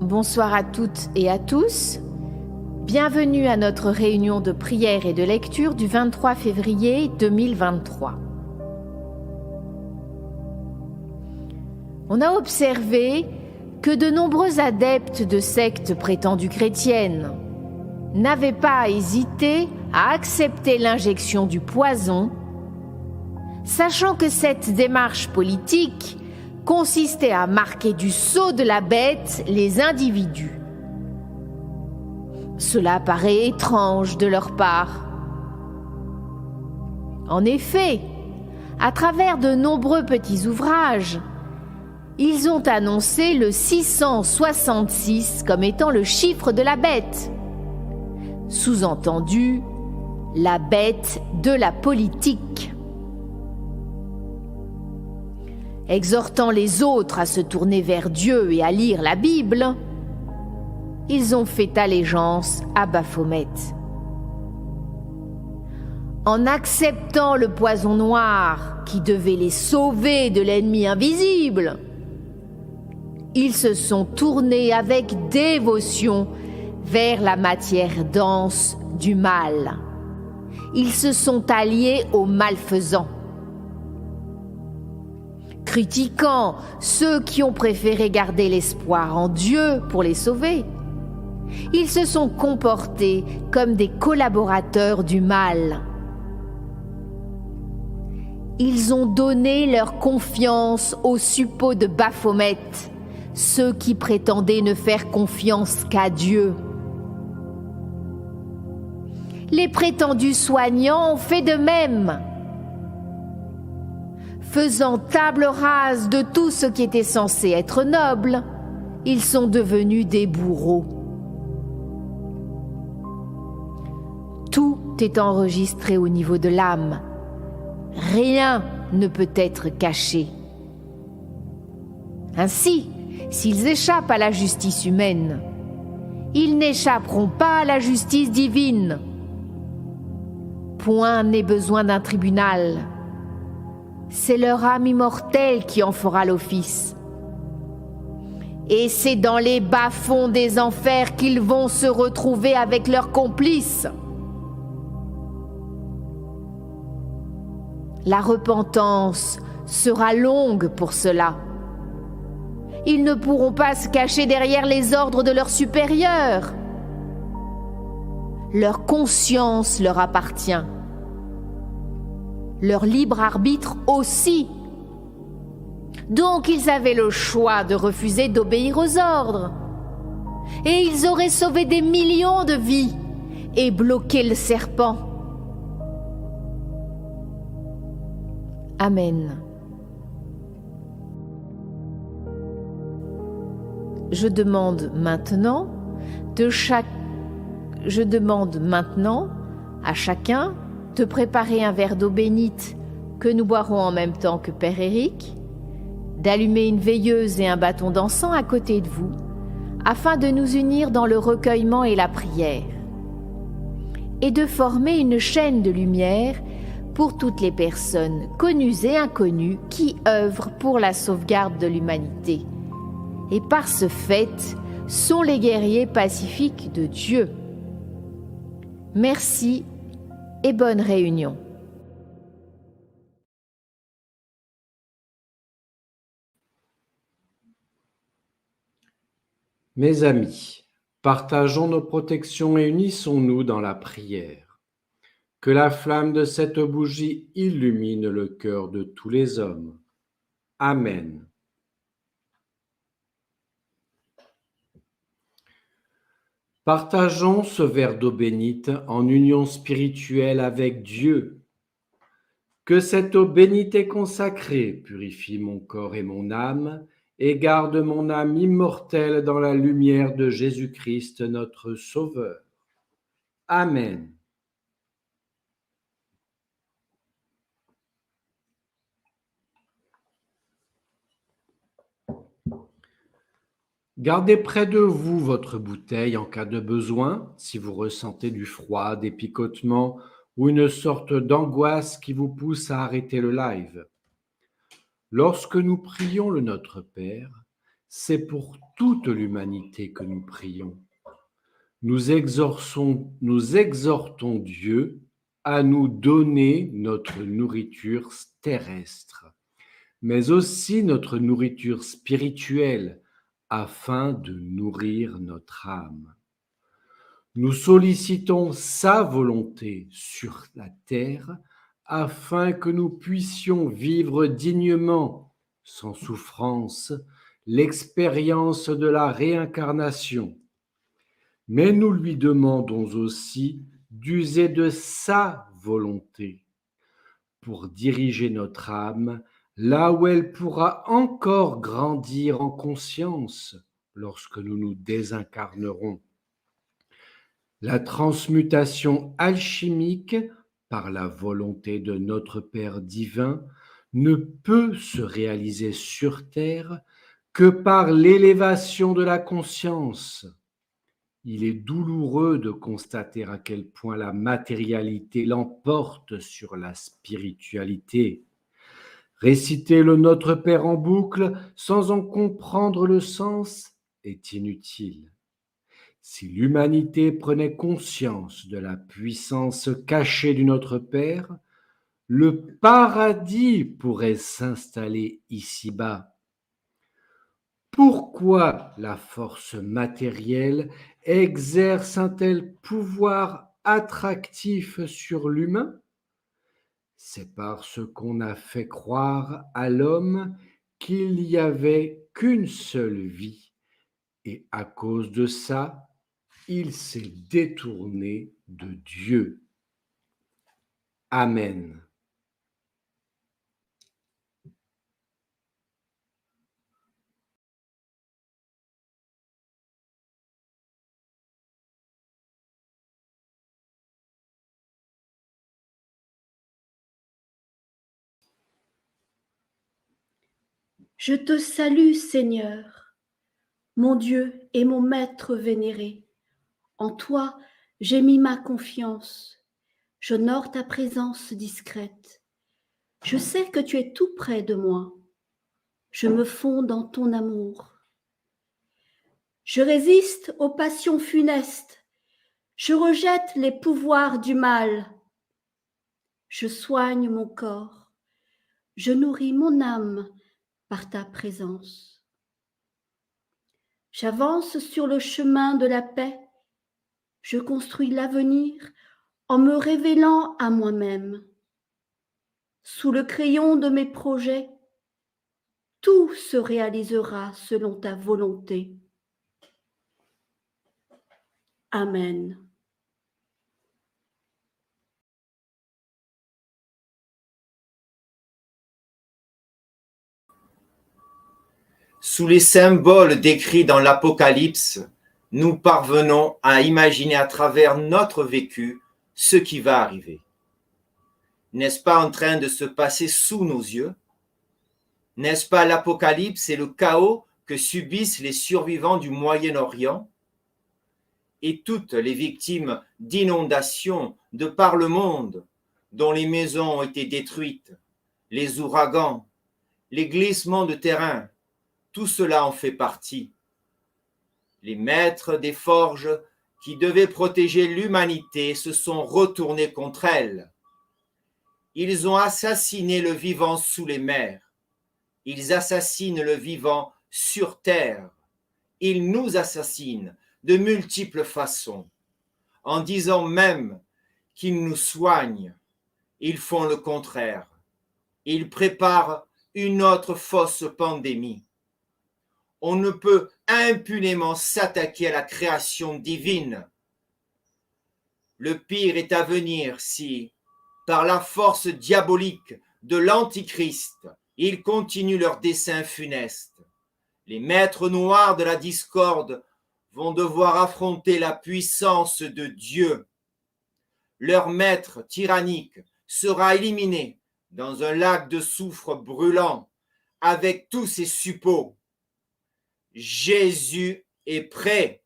Bonsoir à toutes et à tous. Bienvenue à notre réunion de prière et de lecture du 23 février 2023. On a observé que de nombreux adeptes de sectes prétendues chrétiennes n'avaient pas hésité à accepter l'injection du poison, sachant que cette démarche politique consistait à marquer du sceau de la bête les individus. Cela paraît étrange de leur part. En effet, à travers de nombreux petits ouvrages, ils ont annoncé le 666 comme étant le chiffre de la bête. Sous-entendu, la bête de la politique. Exhortant les autres à se tourner vers Dieu et à lire la Bible, ils ont fait allégeance à Baphomet. En acceptant le poison noir qui devait les sauver de l'ennemi invisible, ils se sont tournés avec dévotion vers la matière dense du mal. Ils se sont alliés aux malfaisants. Critiquant ceux qui ont préféré garder l'espoir en Dieu pour les sauver, ils se sont comportés comme des collaborateurs du mal. Ils ont donné leur confiance aux suppôts de Baphomet, ceux qui prétendaient ne faire confiance qu'à Dieu. Les prétendus soignants ont fait de même, faisant table rase de tout ce qui était censé être noble. Ils sont devenus des bourreaux. Tout est enregistré au niveau de l'âme. Rien ne peut être caché. Ainsi, s'ils échappent à la justice humaine, ils n'échapperont pas à la justice divine. Point n'est besoin d'un tribunal. C'est leur âme immortelle qui en fera l'office. Et c'est dans les bas-fonds des enfers qu'ils vont se retrouver avec leurs complices. La repentance sera longue pour cela. Ils ne pourront pas se cacher derrière les ordres de leurs supérieurs. Leur conscience leur appartient. Leur libre arbitre aussi. Donc ils avaient le choix de refuser d'obéir aux ordres. Et ils auraient sauvé des millions de vies et bloqué le serpent. Amen. Je demande maintenant à chacun de préparer un verre d'eau bénite que nous boirons en même temps que Père Éric, d'allumer une veilleuse et un bâton d'encens à côté de vous, afin de nous unir dans le recueillement et la prière, et de former une chaîne de lumière pour toutes les personnes connues et inconnues qui œuvrent pour la sauvegarde de l'humanité, et par ce fait sont les guerriers pacifiques de Dieu. Merci et bonne réunion. Mes amis, partageons nos protections et unissons-nous dans la prière. Que la flamme de cette bougie illumine le cœur de tous les hommes. Amen. Partageons ce verre d'eau bénite en union spirituelle avec Dieu. Que cette eau bénite et consacrée purifie mon corps et mon âme et garde mon âme immortelle dans la lumière de Jésus-Christ, notre Sauveur. Amen. Gardez près de vous votre bouteille en cas de besoin, si vous ressentez du froid, des picotements ou une sorte d'angoisse qui vous pousse à arrêter le live. Lorsque nous prions le Notre Père, C'est pour toute l'humanité que nous prions. Nous exhortons Dieu à nous donner notre nourriture terrestre, mais aussi notre nourriture spirituelle, afin de nourrir notre âme. Nous sollicitons sa volonté sur la terre afin que nous puissions vivre dignement, sans souffrance, l'expérience de la réincarnation. Mais nous lui demandons aussi d'user de sa volonté pour diriger notre âme là où elle pourra encore grandir en conscience lorsque nous nous désincarnerons. La transmutation alchimique par la volonté de notre Père divin ne peut se réaliser sur terre que par l'élévation de la conscience. Il est douloureux de constater à quel point la matérialité l'emporte sur la spiritualité. Réciter le Notre Père en boucle sans en comprendre le sens est inutile. Si l'humanité prenait conscience de la puissance cachée du Notre Père, le paradis pourrait s'installer ici-bas. Pourquoi la force matérielle exerce un tel pouvoir attractif sur l'humain? C'est parce qu'on a fait croire à l'homme qu'il n'y avait qu'une seule vie, et à cause de ça, il s'est détourné de Dieu. Amen. Je te salue, Seigneur, mon Dieu et mon Maître vénéré. En toi, j'ai mis ma confiance. J'honore ta présence discrète. Je sais que tu es tout près de moi. Je me fonds dans ton amour. Je résiste aux passions funestes. Je rejette les pouvoirs du mal. Je soigne mon corps. Je nourris mon âme par ta présence. J'avance sur le chemin de la paix. Je construis l'avenir en me révélant à moi-même. Sous le crayon de mes projets, tout se réalisera selon ta volonté. Amen. Sous les symboles décrits dans l'Apocalypse, nous parvenons à imaginer à travers notre vécu ce qui va arriver. N'est-ce pas en train de se passer sous nos yeux? N'est-ce pas l'Apocalypse et le chaos que subissent les survivants du Moyen-Orient et toutes les victimes d'inondations de par le monde, dont les maisons ont été détruites, les ouragans, les glissements de terrain, tout cela en fait partie. Les maîtres des forges qui devaient protéger l'humanité se sont retournés contre elle. Ils ont assassiné le vivant sous les mers. Ils assassinent le vivant sur terre. Ils nous assassinent de multiples façons. En disant même qu'ils nous soignent, ils font le contraire. Ils préparent une autre fausse pandémie. On ne peut impunément s'attaquer à la création divine. Le pire est à venir si, par la force diabolique de l'Antichrist, ils continuent leur dessein funeste. Les maîtres noirs de la discorde vont devoir affronter la puissance de Dieu. Leur maître tyrannique sera éliminé dans un lac de soufre brûlant avec tous ses suppôts. Jésus est prêt.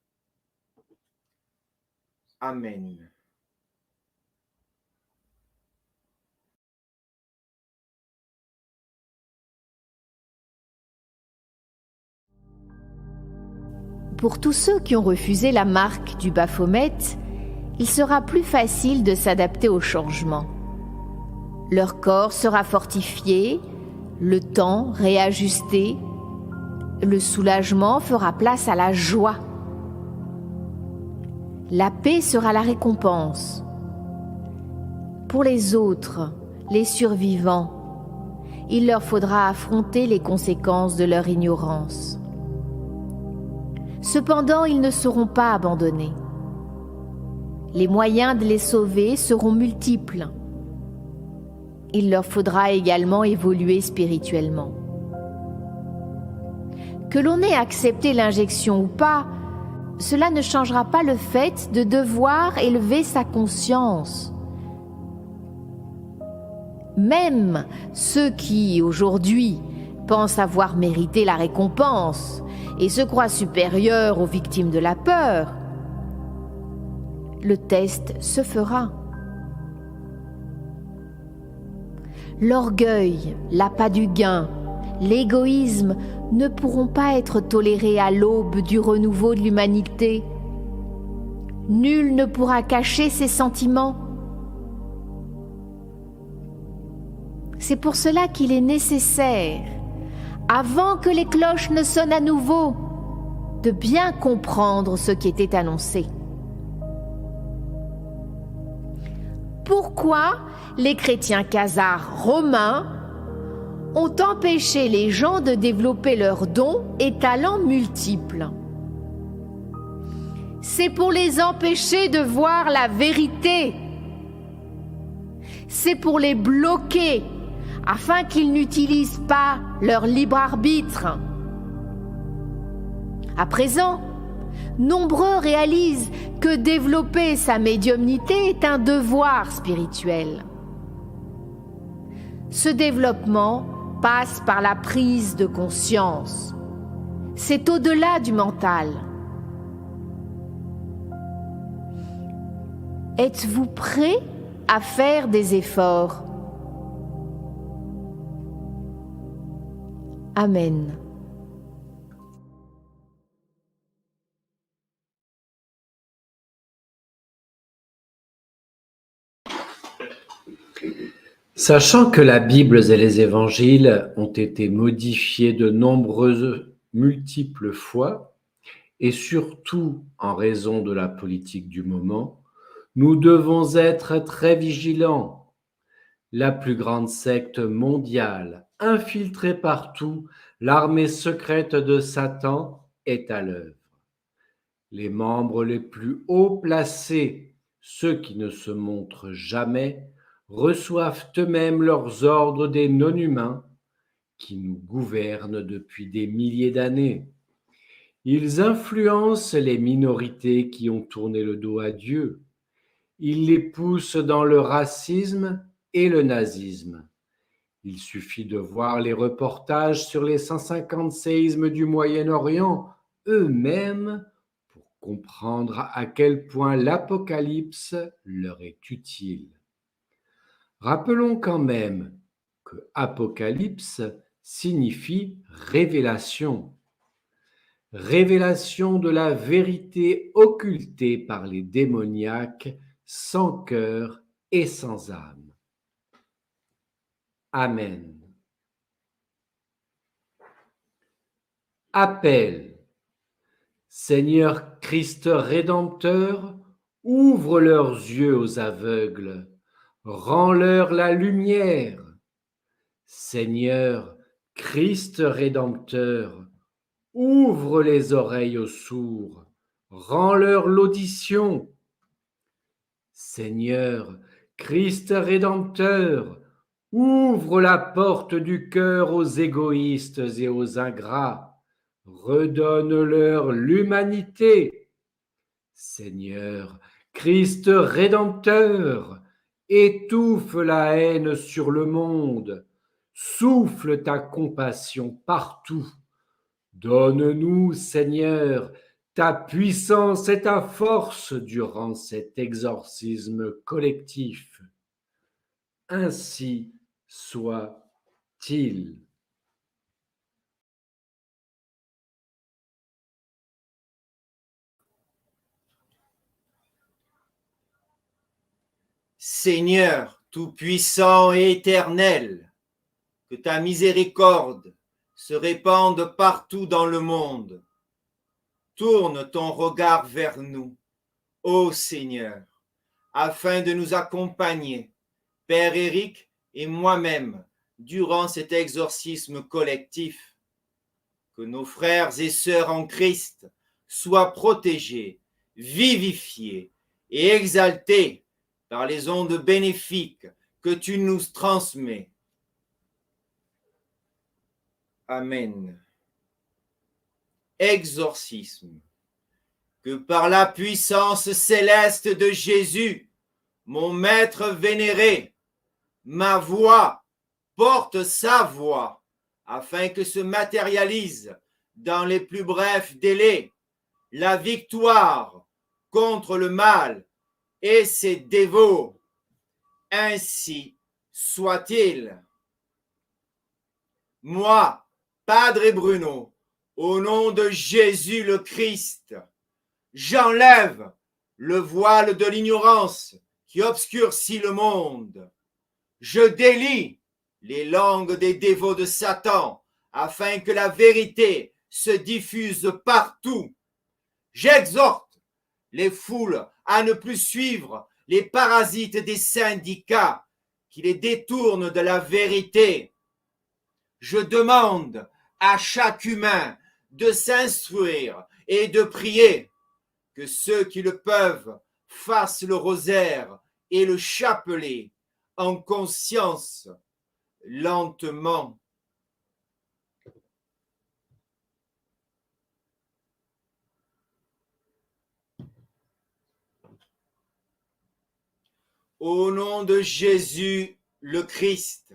Amen. Pour tous ceux qui ont refusé la marque du Baphomet, il sera plus facile de s'adapter au changement. Leur corps sera fortifié, le temps réajusté, le soulagement fera place à la joie. La paix sera la récompense. Pour les autres, les survivants, il leur faudra affronter les conséquences de leur ignorance. Cependant, ils ne seront pas abandonnés. Les moyens de les sauver seront multiples. Il leur faudra également évoluer spirituellement. Que l'on ait accepté l'injection ou pas, cela ne changera pas le fait de devoir élever sa conscience. Même ceux qui, aujourd'hui, pensent avoir mérité la récompense et se croient supérieurs aux victimes de la peur, le test se fera. L'orgueil, l'appât du gain, l'égoïsme ne pourront pas être tolérés à l'aube du renouveau de l'humanité. Nul ne pourra cacher ses sentiments. C'est pour cela qu'il est nécessaire, avant que les cloches ne sonnent à nouveau, de bien comprendre ce qui était annoncé. Pourquoi les chrétiens khazars romains ont empêché les gens de développer leurs dons et talents multiples? C'est pour les empêcher de voir la vérité. C'est pour les bloquer afin qu'ils n'utilisent pas leur libre arbitre. À présent, nombreux réalisent que développer sa médiumnité est un devoir spirituel. Ce développement passe par la prise de conscience. C'est au-delà du mental. Êtes-vous prêt à faire des efforts? Amen. Sachant que la Bible et les évangiles ont été modifiés de nombreuses multiples fois, et surtout en raison de la politique du moment, nous devons être très vigilants. La plus grande secte mondiale, infiltrée partout, l'armée secrète de Satan est à l'œuvre. Les membres les plus haut placés, ceux qui ne se montrent jamais, reçoivent eux-mêmes leurs ordres des non-humains qui nous gouvernent depuis des milliers d'années. Ils influencent les minorités qui ont tourné le dos à Dieu. Ils les poussent dans le racisme et le nazisme. Il suffit de voir les reportages sur les 150 séismes du Moyen-Orient eux-mêmes pour comprendre à quel point l'Apocalypse leur est utile. Rappelons quand même que Apocalypse signifie révélation. Révélation de la vérité occultée par les démoniaques sans cœur et sans âme. Amen. Appel. Seigneur Christ Rédempteur, ouvre leurs yeux aux aveugles, rends-leur la lumière. Seigneur Christ Rédempteur, ouvre les oreilles aux sourds, rends-leur l'audition. Seigneur Christ Rédempteur, ouvre la porte du cœur aux égoïstes et aux ingrats, redonne-leur l'humanité. Seigneur Christ Rédempteur, étouffe la haine sur le monde, souffle ta compassion partout. Donne-nous, Seigneur, ta puissance et ta force durant cet exorcisme collectif. Ainsi soit-il. Seigneur tout-puissant et éternel, que ta miséricorde se répande partout dans le monde. Tourne ton regard vers nous, ô Seigneur, afin de nous accompagner, Père Éric et moi-même, durant cet exorcisme collectif. Que nos frères et sœurs en Christ soient protégés, vivifiés et exaltés par les ondes bénéfiques que tu nous transmets. Amen. Exorcisme. Que par la puissance céleste de Jésus, mon Maître vénéré, ma voix porte sa voix, afin que se matérialise dans les plus brefs délais la victoire contre le mal et ses dévots. Ainsi soit-il. Moi, Padre Bruno, au nom de Jésus le Christ, j'enlève le voile de l'ignorance qui obscurcit le monde. Je délie les langues des dévots de Satan afin que la vérité se diffuse partout. J'exhorte les foules à ne plus suivre les parasites des syndicats qui les détournent de la vérité. Je demande à chaque humain de s'instruire et de prier, que ceux qui le peuvent fassent le rosaire et le chapelet en conscience, lentement. Au nom de Jésus le Christ,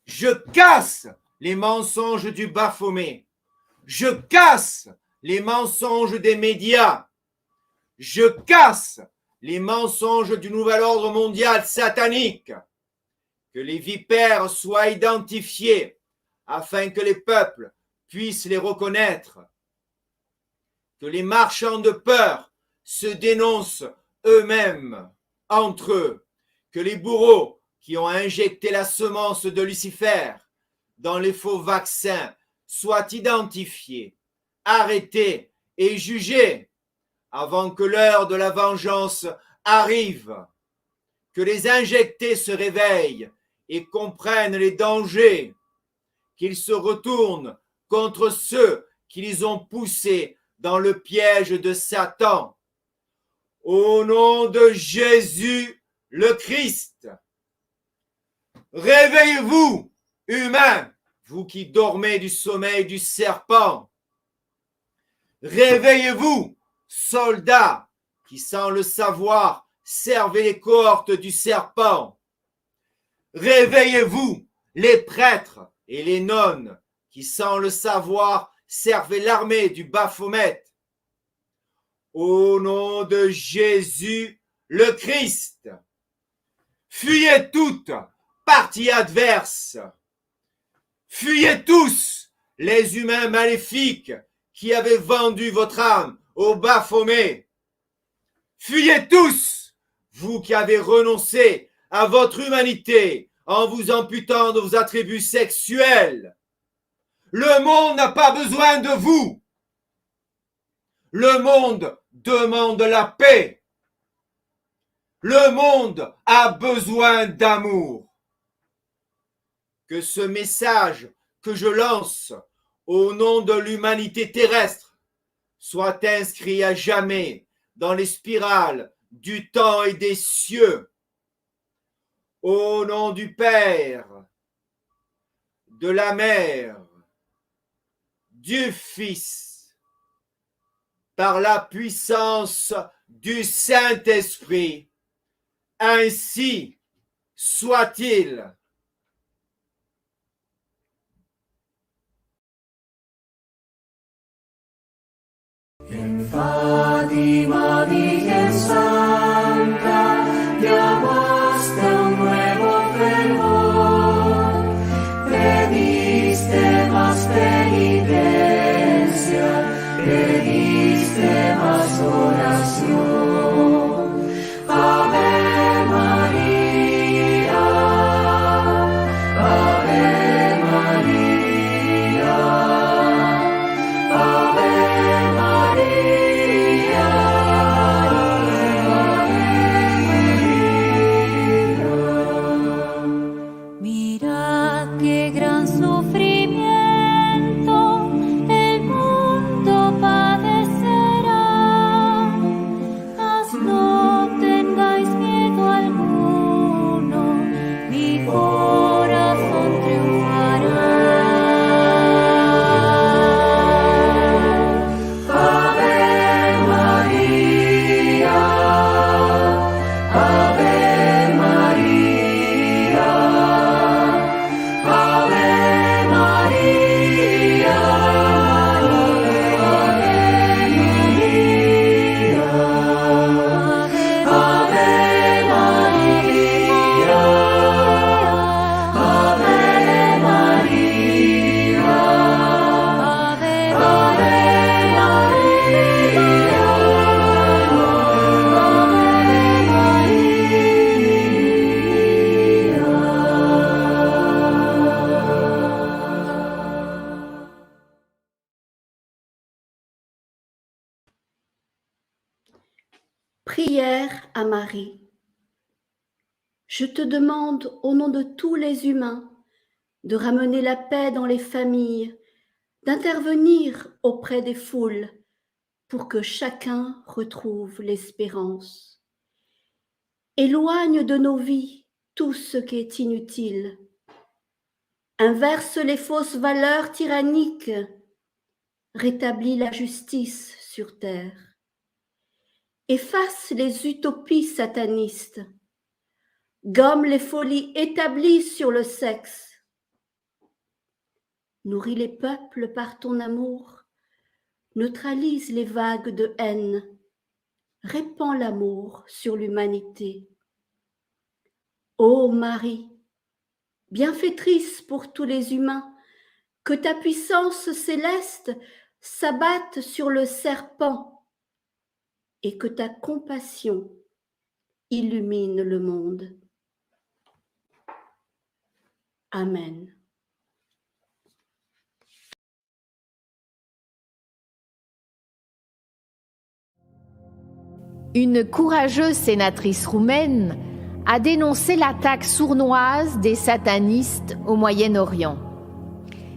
je casse les mensonges du Baphomet, je casse les mensonges des médias, je casse les mensonges du nouvel ordre mondial satanique, que les vipères soient identifiées afin que les peuples puissent les reconnaître, que les marchands de peur se dénoncent eux-mêmes, entre eux, que les bourreaux qui ont injecté la semence de Lucifer dans les faux vaccins soient identifiés, arrêtés et jugés avant que l'heure de la vengeance arrive, que les injectés se réveillent et comprennent les dangers, qu'ils se retournent contre ceux qui les ont poussés dans le piège de Satan. Au nom de Jésus le Christ, réveillez-vous, humains, vous qui dormez du sommeil du serpent. Réveillez-vous, soldats, qui sans le savoir servez les cohortes du serpent. Réveillez-vous, les prêtres et les nonnes, qui sans le savoir servaient l'armée du Baphomet. Au nom de Jésus le Christ, fuyez toutes parties adverses. Fuyez tous les humains maléfiques qui avaient vendu votre âme au Baphomet. Fuyez tous, vous qui avez renoncé à votre humanité en vous amputant de vos attributs sexuels. Le monde n'a pas besoin de vous. Le monde demande la paix. Le monde a besoin d'amour. Que ce message que je lance au nom de l'humanité terrestre soit inscrit à jamais dans les spirales du temps et des cieux. Au nom du Père, de la Mère, du Fils, par la puissance du Saint-Esprit, ainsi soit-il. En Fátima, Virgen Santa, llamaste a un nuevo fervor, pediste más penitencia, pediste más oración. Ave María. Prière à Marie. Je te demande au nom de tous les humains de ramener la paix dans les familles, d'intervenir auprès des foules pour que chacun retrouve l'espérance. Éloigne de nos vies tout ce qui est inutile. Inverse les fausses valeurs tyranniques. Rétablis la justice sur terre. Efface les utopies satanistes. Gomme les folies établies sur le sexe. Nourris les peuples par ton amour. Neutralise les vagues de haine. Répands l'amour sur l'humanité. Ô Marie, bienfaitrice pour tous les humains, que ta puissance céleste s'abatte sur le serpent et que ta compassion illumine le monde. Amen. Une courageuse sénatrice roumaine a dénoncé l'attaque sournoise des satanistes au Moyen-Orient.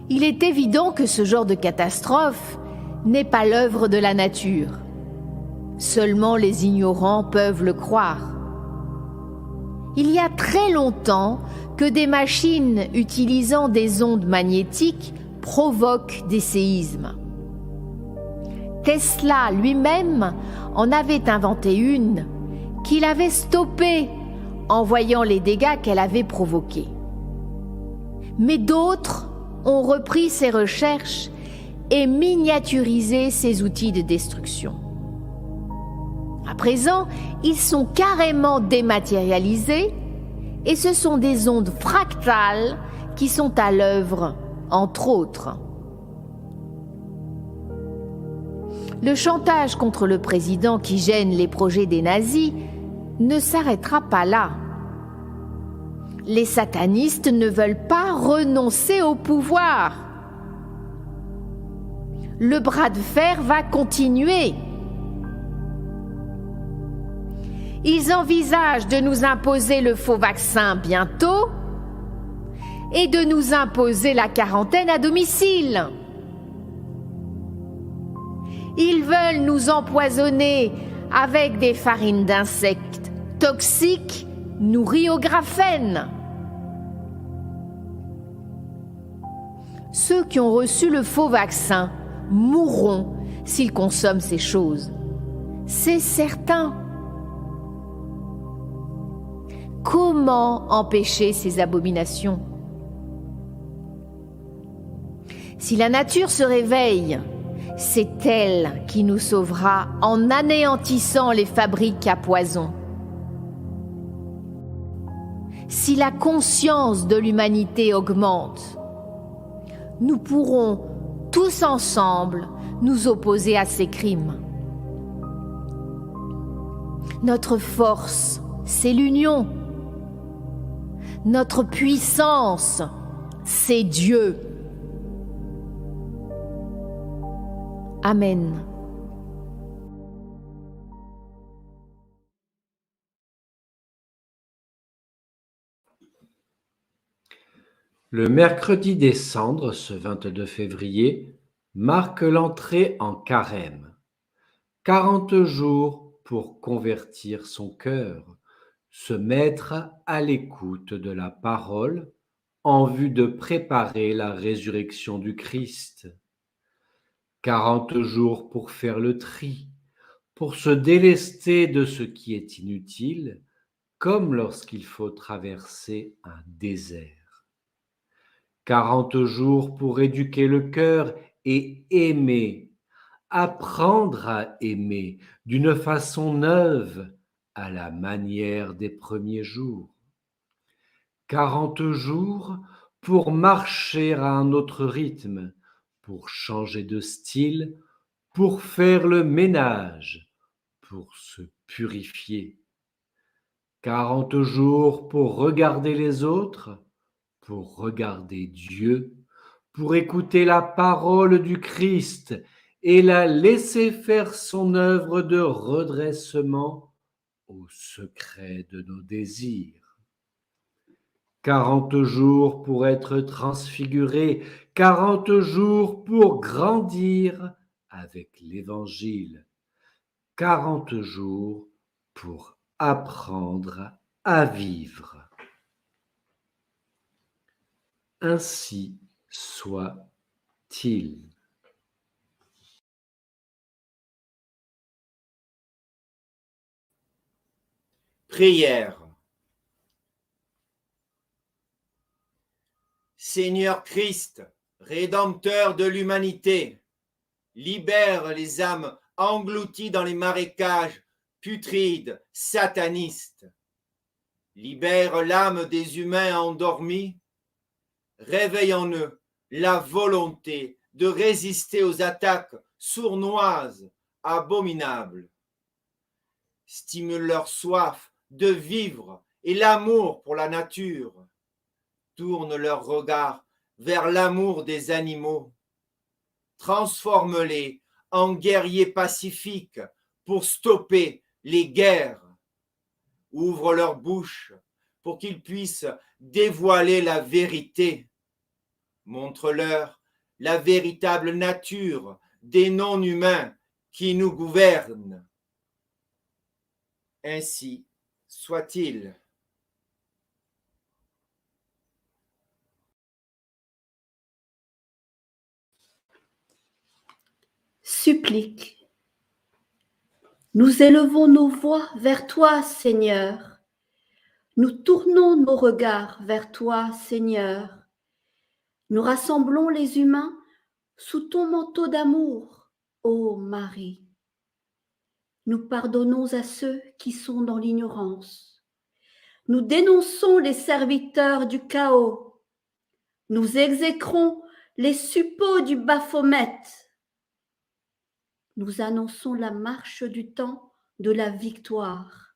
Il est évident que ce genre de catastrophe n'est pas l'œuvre de la nature. Seulement les ignorants peuvent le croire. Il y a très longtemps que des machines utilisant des ondes magnétiques provoquent des séismes. Tesla lui-même en avait inventé une qu'il avait stoppée en voyant les dégâts qu'elle avait provoqués. Mais d'autres ont repris ces recherches et miniaturisé ces outils de destruction. À présent, ils sont carrément dématérialisés et ce sont des ondes fractales qui sont à l'œuvre, entre autres. Le chantage contre le président qui gêne les projets des nazis ne s'arrêtera pas là. Les satanistes ne veulent pas renoncer au pouvoir. Le bras de fer va continuer. Ils envisagent de nous imposer le faux vaccin bientôt et de nous imposer la quarantaine à domicile. Ils veulent nous empoisonner avec des farines d'insectes toxiques nourries au graphène. Ceux qui ont reçu le faux vaccin mourront s'ils consomment ces choses. C'est certain. Comment empêcher ces abominations ? Si la nature se réveille, c'est elle qui nous sauvera en anéantissant les fabriques à poison. Si la conscience de l'humanité augmente, nous pourrons tous ensemble nous opposer à ces crimes. Notre force, c'est l'union. Notre puissance, c'est Dieu. Amen. Le mercredi des Cendres, ce 22 février, marque l'entrée en Carême. 40 jours pour convertir son cœur, se mettre à l'écoute de la parole en vue de préparer la résurrection du Christ. 40 jours pour faire le tri, pour se délester de ce qui est inutile, comme lorsqu'il faut traverser un désert. 40 jours pour éduquer le cœur et aimer, apprendre à aimer d'une façon neuve, à la manière des premiers jours. 40 jours pour marcher à un autre rythme, pour changer de style, pour faire le ménage, pour se purifier. 40 jours pour regarder les autres, pour regarder Dieu, pour écouter la parole du Christ et la laisser faire son œuvre de redressement au secret de nos désirs. 40 jours pour être transfiguré, 40 jours pour grandir avec l'Évangile, 40 jours pour apprendre à vivre. Ainsi soit-il. Prière. Seigneur Christ, Rédempteur de l'humanité, libère les âmes englouties dans les marécages putrides, satanistes. Libère l'âme des humains endormis. Réveille en eux la volonté de résister aux attaques sournoises, abominables. Stimule leur soif de vivre et l'amour pour la nature. Tourne leur regard vers l'amour des animaux. Transforme-les en guerriers pacifiques pour stopper les guerres. Ouvre leur bouche pour qu'ils puissent dévoiler la vérité. Montre-leur la véritable nature des non-humains qui nous gouvernent. Ainsi soit-il. Supplique. Nous élevons nos voix vers toi, Seigneur. Nous tournons nos regards vers toi, Seigneur. Nous rassemblons les humains sous ton manteau d'amour, ô Marie. Nous pardonnons à ceux qui sont dans l'ignorance. Nous dénonçons les serviteurs du chaos. Nous exécrons les suppôts du Baphomet. Nous annonçons la marche du temps de la victoire.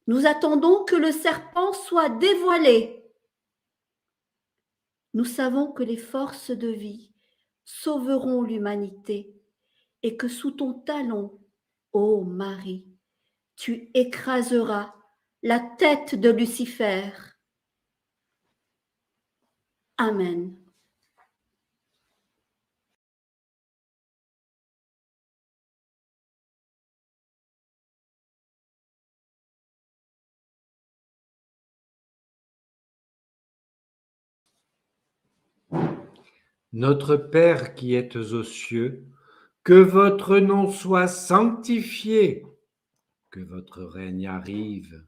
Nous attendons que le serpent soit dévoilé. Nous savons que les forces de vie sauveront l'humanité et que sous ton talon, ô Marie, tu écraseras la tête de Lucifer. Amen. Notre Père qui êtes aux cieux, que votre nom soit sanctifié, que votre règne arrive,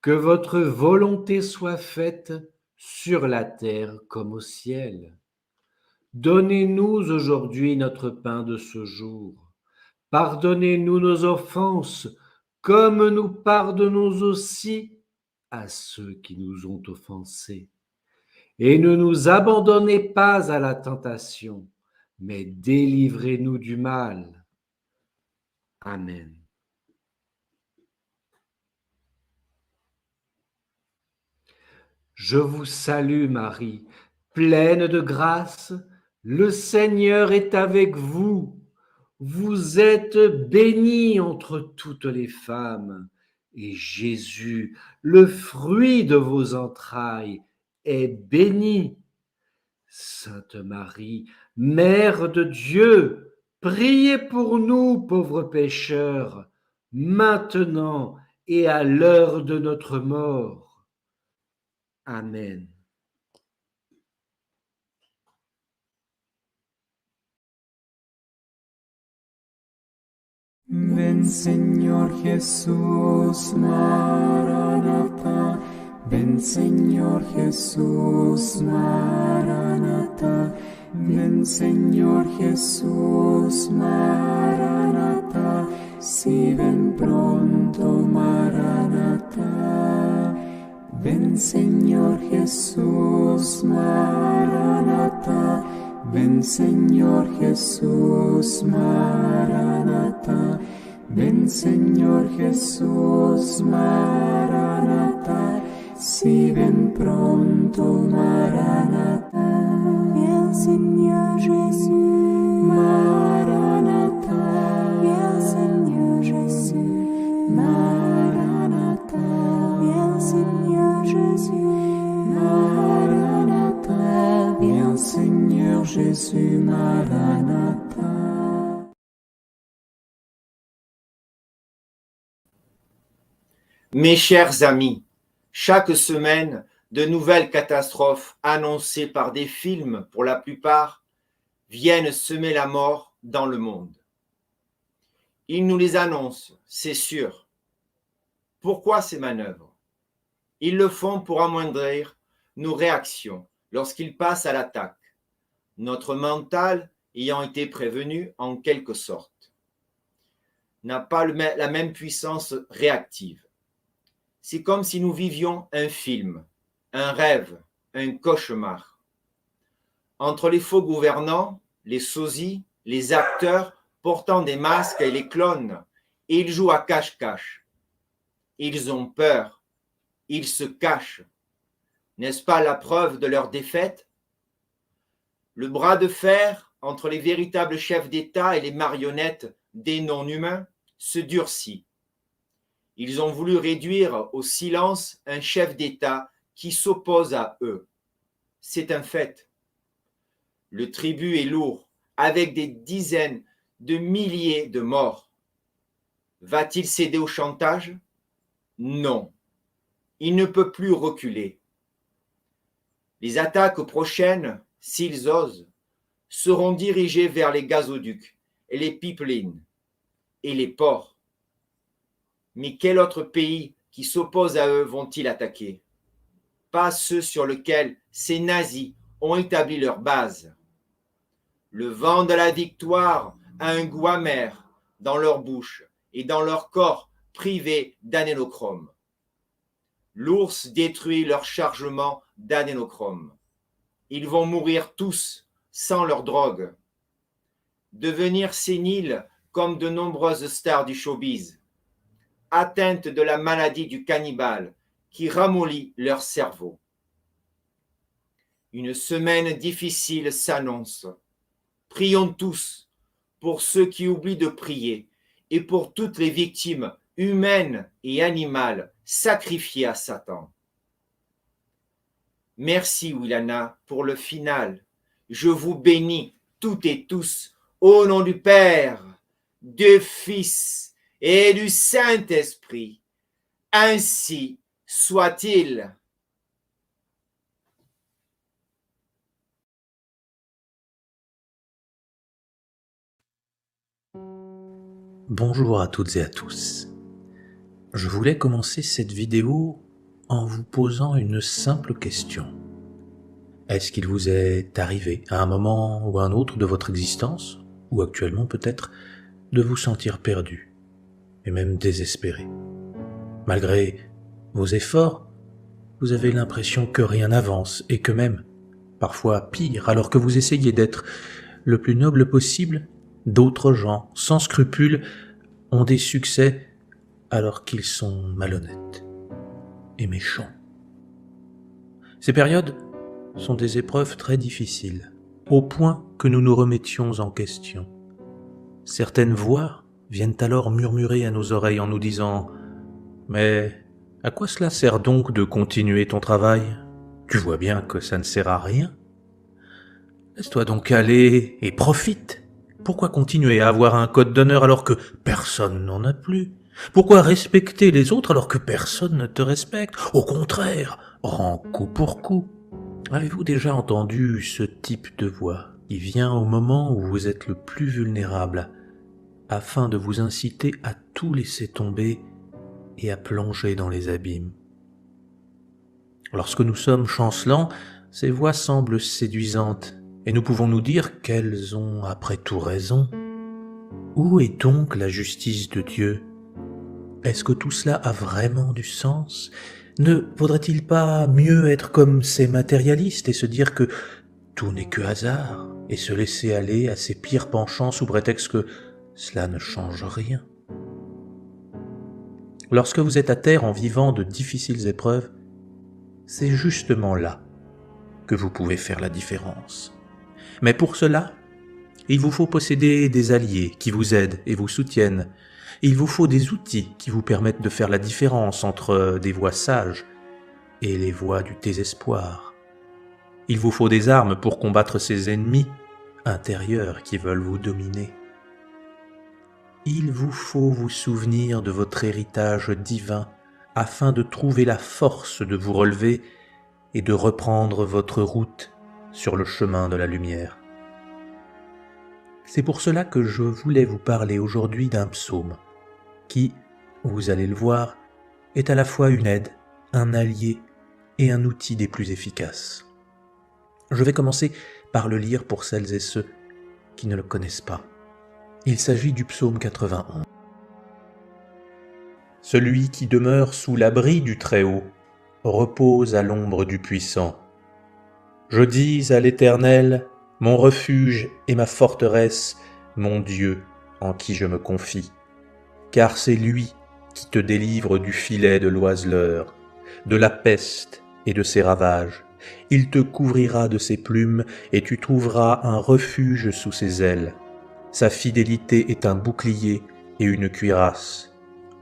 que votre volonté soit faite sur la terre comme au ciel. Donnez-nous aujourd'hui notre pain de ce jour. Pardonnez-nous nos offenses, comme nous pardonnons aussi à ceux qui nous ont offensés. Et ne nous abandonnez pas à la tentation, mais délivrez-nous du mal. Amen. Je vous salue Marie, pleine de grâce, le Seigneur est avec vous. Vous êtes bénie entre toutes les femmes, et Jésus, le fruit de vos entrailles, est béni. Sainte Marie, Mère de Dieu, priez pour nous pauvres pécheurs, maintenant et à l'heure de notre mort. Amen. Ven Señor Jesús, Maranatha. Ven Señor Jesús, Maranatha. Ven Señor Jesús, Maranatha. Si ven pronto, Maranatha. Ven Señor Jesús, Maranatha. Ven Señor Jesús, Maranatha. Ven Señor Jesús, Maranatha. Si ven pronto, Maranatha. Viens Seigneur Jésus, Maranatha. Viens Seigneur Jésus, Maranatha. Mes chers amis, chaque semaine, de nouvelles catastrophes annoncées par des films, pour la plupart, viennent semer la mort dans le monde. Ils nous les annoncent, c'est sûr. Pourquoi ces manœuvres? Ils le font pour amoindrir nos réactions lorsqu'ils passent à l'attaque, notre mental ayant été prévenu en quelque sorte, n'a pas la même puissance réactive. C'est comme si nous vivions un film, un rêve, un cauchemar. Entre les faux gouvernants, les sosies, les acteurs portant des masques et les clones, ils jouent à cache-cache. Ils ont peur, ils se cachent. N'est-ce pas la preuve de leur défaite? Le bras de fer entre les véritables chefs d'État et les marionnettes des non-humains se durcit. Ils ont voulu réduire au silence un chef d'État qui s'oppose à eux. C'est un fait. Le tribut est lourd, avec des dizaines de milliers de morts. Va-t-il céder au chantage? Non. Il ne peut plus reculer. Les attaques prochaines, s'ils osent, seront dirigées vers les gazoducs et les pipelines et les ports. Mais quel autre pays qui s'oppose à eux vont-ils attaquer? Pas ceux sur lesquels ces nazis ont établi leur base. Le vent de la victoire a un goût amer dans leur bouche et dans leur corps privé d'adénochrome. L'ours détruit leur chargement d'adénochrome. Ils vont mourir tous sans leur drogue. Devenir séniles comme de nombreuses stars du showbiz, atteintes de la maladie du cannibale qui ramollit leur cerveau. Une semaine difficile s'annonce. Prions tous pour ceux qui oublient de prier et pour toutes les victimes humaines et animales sacrifiées à Satan. Merci Willana pour le final. Je vous bénis toutes et tous au nom du Père, du Fils et du Saint-Esprit. Ainsi soit-il. Bonjour à toutes et à tous. Je voulais commencer cette vidéo en vous posant une simple question. Est-ce qu'il vous est arrivé à un moment ou à un autre de votre existence, ou actuellement peut-être, de vous sentir perdu, et même désespéré? Malgré vos efforts, vous avez l'impression que rien n'avance, et que même, parfois pire, alors que vous essayez d'être le plus noble possible, d'autres gens, sans scrupules, ont des succès alors qu'ils sont malhonnêtes et méchants. Ces périodes sont des épreuves très difficiles, au point que nous nous remettions en question. Certaines voix viennent alors murmurer à nos oreilles en nous disant « Mais à quoi cela sert donc de continuer ton travail? Tu vois bien que ça ne sert à rien. Laisse-toi donc aller et profite. Pourquoi continuer à avoir un code d'honneur alors que personne n'en a plus? Pourquoi respecter les autres alors que personne ne te respecte? Au contraire, rends coup pour coup. » Avez-vous déjà entendu ce type de voix qui vient au moment où vous êtes le plus vulnérable, afin de vous inciter à tout laisser tomber et à plonger dans les abîmes? Lorsque nous sommes chancelants, ces voix semblent séduisantes, et nous pouvons nous dire qu'elles ont après tout raison. Où est donc la justice de Dieu? Est-ce que tout cela a vraiment du sens? Ne vaudrait-il pas mieux être comme ces matérialistes et se dire que tout n'est que hasard, et se laisser aller à ses pires penchants sous prétexte que cela ne change rien? Lorsque vous êtes à terre en vivant de difficiles épreuves, c'est justement là que vous pouvez faire la différence. Mais pour cela, il vous faut posséder des alliés qui vous aident et vous soutiennent. Il vous faut des outils qui vous permettent de faire la différence entre des voix sages et les voix du désespoir. Il vous faut des armes pour combattre ces ennemis intérieurs qui veulent vous dominer. Il vous faut vous souvenir de votre héritage divin afin de trouver la force de vous relever et de reprendre votre route sur le chemin de la lumière. C'est pour cela que je voulais vous parler aujourd'hui d'un psaume qui, vous allez le voir, est à la fois une aide, un allié et un outil des plus efficaces. Je vais commencer par le lire pour celles et ceux qui ne le connaissent pas. Il s'agit du psaume 91. Celui qui demeure sous l'abri du Très-Haut repose à l'ombre du Puissant. Je dis à l'Éternel, mon refuge et ma forteresse, mon Dieu en qui je me confie. Car c'est lui qui te délivre du filet de l'oiseleur, de la peste et de ses ravages. Il te couvrira de ses plumes et tu trouveras un refuge sous ses ailes. Sa fidélité est un bouclier et une cuirasse.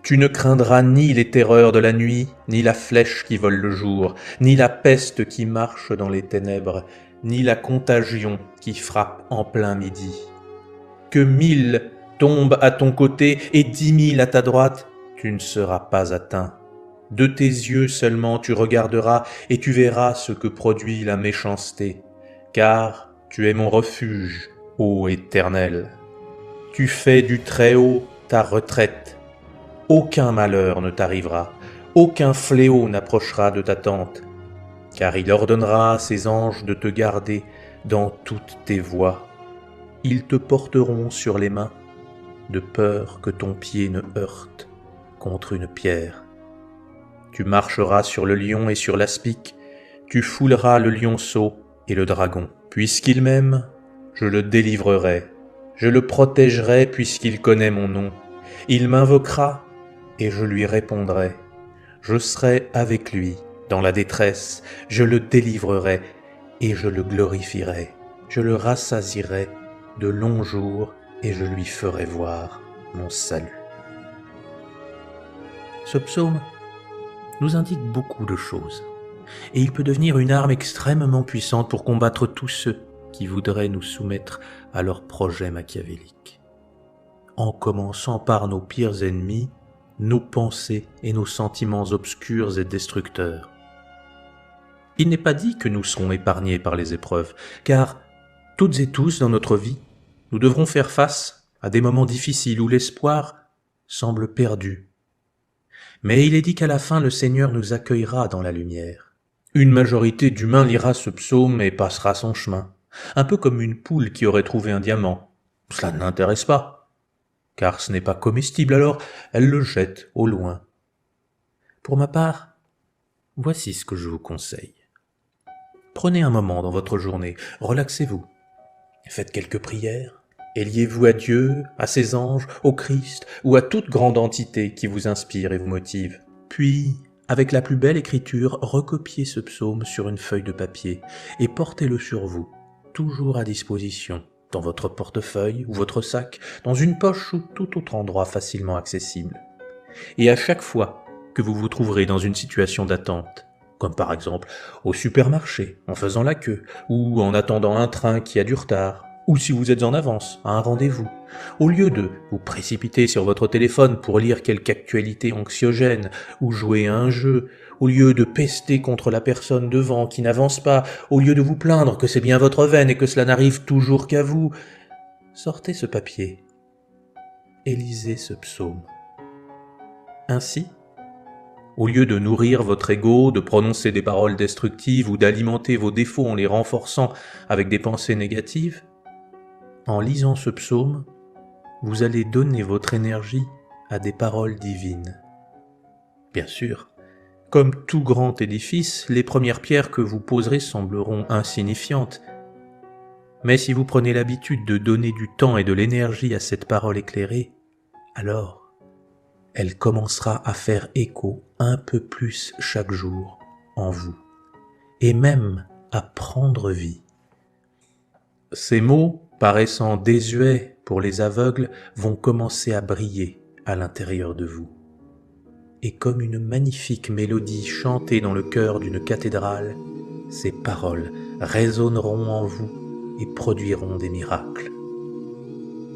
Tu ne craindras ni les terreurs de la nuit, ni la flèche qui vole le jour, ni la peste qui marche dans les ténèbres, ni la contagion qui frappe en plein midi. Que 1000 tombent à ton côté et 10 000 à ta droite, tu ne seras pas atteint. De tes yeux seulement tu regarderas et tu verras ce que produit la méchanceté, car tu es mon refuge, ô Éternel. Tu fais du Très-Haut ta retraite. Aucun malheur ne t'arrivera, aucun fléau n'approchera de ta tente, car il ordonnera à ses anges de te garder dans toutes tes voies. Ils te porteront sur les mains, de peur que ton pied ne heurte contre une pierre. Tu marcheras sur le lion et sur l'aspic, tu fouleras le lionceau et le dragon. Puisqu'il m'aime, je le délivrerai, je le protégerai puisqu'il connaît mon nom. Il m'invoquera et je lui répondrai. Je serai avec lui dans la détresse, je le délivrerai et je le glorifierai. Je le rassasierai de longs jours et je lui ferai voir mon salut. Ce psaume nous indique beaucoup de choses et il peut devenir une arme extrêmement puissante pour combattre tous ceux qui voudraient nous soumettre à leurs projets machiavéliques. En commençant par nos pires ennemis, nos pensées et nos sentiments obscurs et destructeurs. Il n'est pas dit que nous serons épargnés par les épreuves, car toutes et tous dans notre vie, nous devrons faire face à des moments difficiles où l'espoir semble perdu. Mais il est dit qu'à la fin, le Seigneur nous accueillera dans la lumière. Une majorité d'humains lira ce psaume et passera son chemin, un peu comme une poule qui aurait trouvé un diamant. Cela ne l'intéresse pas, car ce n'est pas comestible, alors elle le jette au loin. Pour ma part, voici ce que je vous conseille. Prenez un moment dans votre journée, relaxez-vous, faites quelques prières, et liez-vous à Dieu, à ses anges, au Christ ou à toute grande entité qui vous inspire et vous motive. Puis, avec la plus belle écriture, recopiez ce psaume sur une feuille de papier et portez-le sur vous, toujours à disposition, dans votre portefeuille ou votre sac, dans une poche ou tout autre endroit facilement accessible. Et à chaque fois que vous vous trouverez dans une situation d'attente, comme par exemple au supermarché, en faisant la queue, ou en attendant un train qui a du retard, ou si vous êtes en avance à un rendez-vous, au lieu de vous précipiter sur votre téléphone pour lire quelque actualité anxiogène ou jouer à un jeu, au lieu de pester contre la personne devant qui n'avance pas, au lieu de vous plaindre que c'est bien votre veine et que cela n'arrive toujours qu'à vous, sortez ce papier et lisez ce psaume. Ainsi, au lieu de nourrir votre ego, de prononcer des paroles destructives ou d'alimenter vos défauts en les renforçant avec des pensées négatives, en lisant ce psaume, vous allez donner votre énergie à des paroles divines. Bien sûr, comme tout grand édifice, les premières pierres que vous poserez sembleront insignifiantes. Mais si vous prenez l'habitude de donner du temps et de l'énergie à cette parole éclairée, alors elle commencera à faire écho un peu plus chaque jour en vous, et même à prendre vie. Ces mots, paraissant désuets pour les aveugles, vont commencer à briller à l'intérieur de vous. Et comme une magnifique mélodie chantée dans le chœur d'une cathédrale, ces paroles résonneront en vous et produiront des miracles.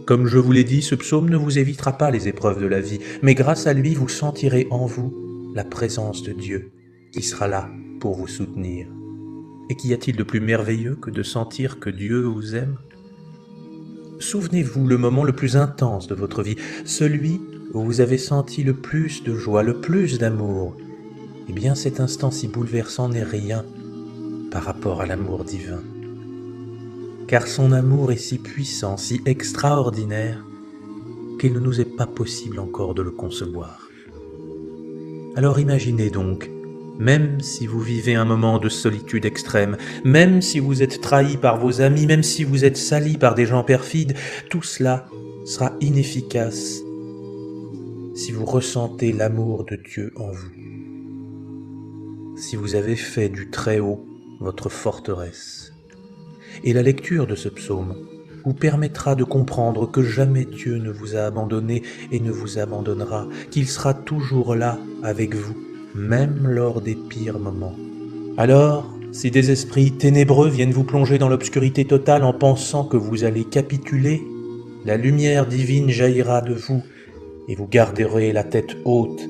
Comme je vous l'ai dit, ce psaume ne vous évitera pas les épreuves de la vie, mais grâce à lui, vous sentirez en vous la présence de Dieu qui sera là pour vous soutenir. Et qu'y a-t-il de plus merveilleux que de sentir que Dieu vous aime? Souvenez-vous le moment le plus intense de votre vie, celui où vous avez senti le plus de joie, le plus d'amour. Eh bien, cet instant si bouleversant n'est rien par rapport à l'amour divin. Car son amour est si puissant, si extraordinaire, qu'il ne nous est pas possible encore de le concevoir. Alors imaginez donc, même si vous vivez un moment de solitude extrême, même si vous êtes trahi par vos amis, même si vous êtes sali par des gens perfides, tout cela sera inefficace si vous ressentez l'amour de Dieu en vous. Si vous avez fait du Très-Haut votre forteresse. Et la lecture de ce psaume vous permettra de comprendre que jamais Dieu ne vous a abandonné et ne vous abandonnera, qu'il sera toujours là avec vous, même lors des pires moments. Alors, si des esprits ténébreux viennent vous plonger dans l'obscurité totale en pensant que vous allez capituler, la lumière divine jaillira de vous et vous garderez la tête haute,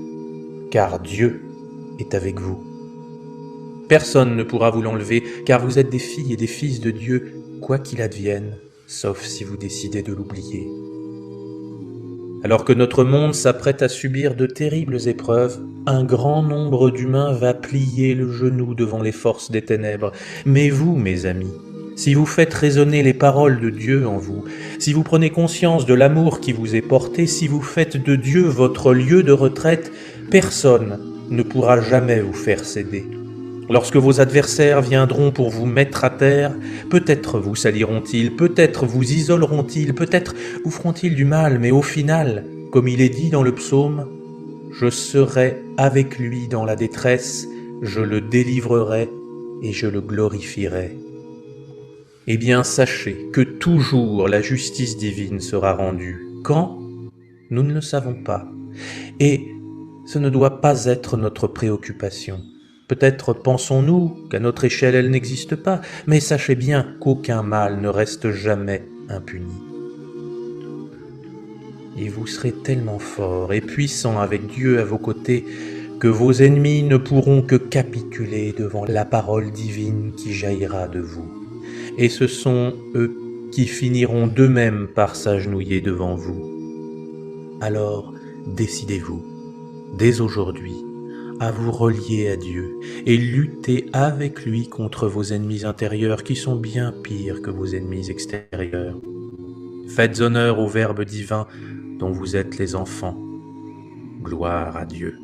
car Dieu est avec vous. Personne ne pourra vous l'enlever, car vous êtes des filles et des fils de Dieu, quoi qu'il advienne, sauf si vous décidez de l'oublier. Alors que notre monde s'apprête à subir de terribles épreuves, un grand nombre d'humains va plier le genou devant les forces des ténèbres. Mais vous, mes amis, si vous faites résonner les paroles de Dieu en vous, si vous prenez conscience de l'amour qui vous est porté, si vous faites de Dieu votre lieu de retraite, personne ne pourra jamais vous faire céder. Lorsque vos adversaires viendront pour vous mettre à terre, peut-être vous saliront-ils, peut-être vous isoleront-ils, peut-être vous feront-ils du mal, mais au final, comme il est dit dans le psaume, « Je serai avec lui dans la détresse, je le délivrerai et je le glorifierai. » Eh bien, sachez que toujours la justice divine sera rendue. Quand? Nous ne le savons pas. Et ce ne doit pas être notre préoccupation. Peut-être pensons-nous qu'à notre échelle elle n'existe pas, mais sachez bien qu'aucun mal ne reste jamais impuni. Et vous serez tellement fort et puissant avec Dieu à vos côtés que vos ennemis ne pourront que capituler devant la parole divine qui jaillira de vous. Et ce sont eux qui finiront d'eux-mêmes par s'agenouiller devant vous. Alors, décidez-vous, dès aujourd'hui, à vous relier à Dieu et lutter avec lui contre vos ennemis intérieurs qui sont bien pires que vos ennemis extérieurs. Faites honneur au Verbe divin dont vous êtes les enfants. Gloire à Dieu.